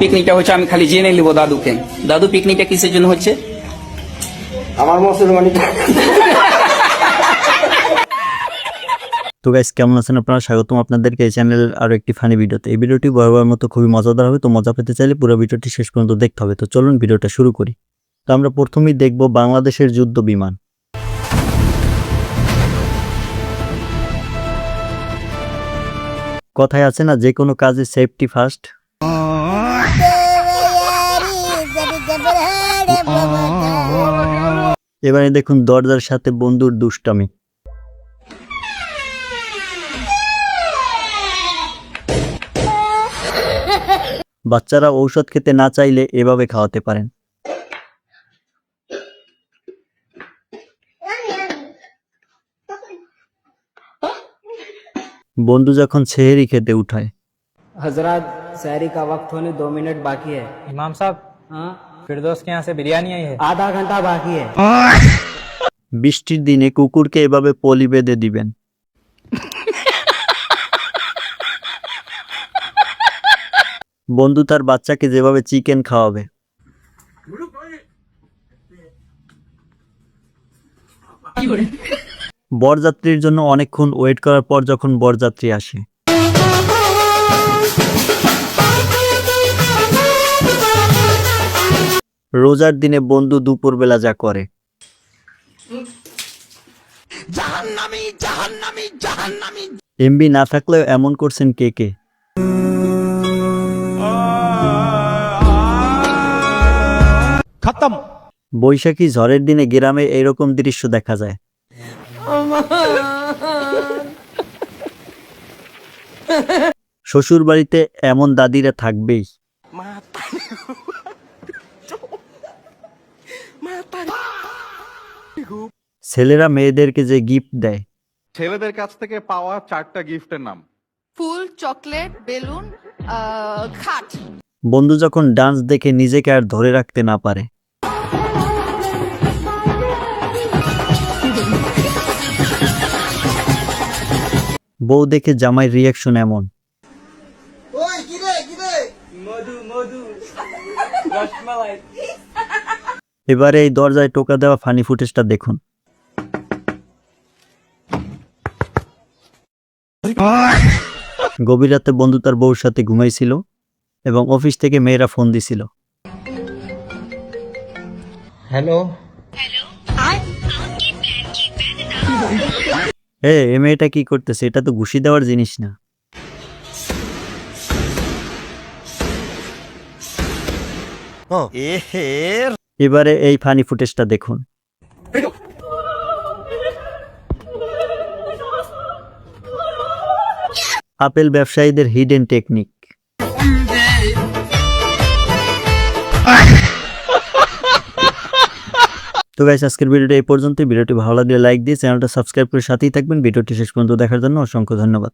পিকনিকটা হচ্ছে আমি খালি জেনে নিব দাদুকে। দাদু পিকনিকটা কিসের জন্য হচ্ছে? আমার মুসলমানি। তো গাইস, কেমন আছেন আপনারা? স্বাগতম আপনাদেরকে এই চ্যানেলের আরো একটি ফানি ভিডিওতে। এই ভিডিওটি বরাবর মতো খুবই মজাদার হবে, তো মজা পেতে চাইলে পুরো ভিডিওটি শেষ পর্যন্ত দেখতে হবে। তো চলুন ভিডিওটা শুরু করি। তো আমরা প্রথমেই দেখব বাংলাদেশের যুদ্ধ বিমান। কথায় আছে না, যে কোনো কাজে সেফটি ফার্স্ট। এবারে দেখুন দরজার সাথে বন্ধুর দুষ্টামি। বাচ্চারা ঔষধ খেতে না চাইলে এভাবে খাওয়াতে পারেন। বন্ধু যখন সেহরি খেতে উঠায়। हजरत सहरी का वक्त होने 2 मिनट बाकी है। इमाम साहब, हाँ, फिरदौस के यहाँ से बिरयानी आई है। आधा घंटा बाकी है। বৃষ্টির দিনে কুকুরকে এভাবে পলি বেঁধে দিবেন। বন্ধু তার বাচ্চাকে যেভাবে চিকেন খাওয়াবে। বরযাত্রীর জন্য অনেকক্ষণ ওয়েট করার পর যখন বরযাত্রী আসে। রোজার দিনে বন্ধু দুপুরবেলা যা করে। এমবি না থাকলেও এমন করছেন কে কে? खत्म। বৈশাখী ঝড়ের দিনে গ্রামে এইরকম দৃশ্য দেখা যায়। শ্বশুর বাড়িতে এমন দাদিরা থাকবেই। ছেলেরা মেয়েদেরকে যে গিফট দেয়। ছেলেদের কাছ থেকে পাওয়া 4টা গিফটের নাম। ফুল, চকলেট, বেলুন, খাট। বন্ধু যখন ডান্স দেখে নিজেকে আর ধরে রাখতে না পারে। বউ দেখে জামাই রিয়াকশন এমন। এবারে এই দরজায় টোকা দেওয়া ফানি ফুটেজটা দেখুন। গভীর রাতে বন্ধু তার বউর সাথে ঘুমাইছিল এবং অফিস থেকে মেয়েরা ফোন দিছিল। हेलो। এ মেয়েটা কি করতেছে? এটা তো ঘুষি দেওয়ার জিনিস না। এবারে এই ফানি ফুটেজটা দেখুন। আপেল ব্যবসায়ীদের হিডেন টেকনিক। তো গাইস, আজকের ভিডিওটা এই পর্যন্ত। ভিডিওটি ভালো লাগলে লাইক দিয়ে চ্যানেলটা সাবস্ক্রাইব করে সাথেই থাকবেন। ভিডিওটি শেষ পর্যন্ত দেখার জন্য অসংখ্য ধন্যবাদ।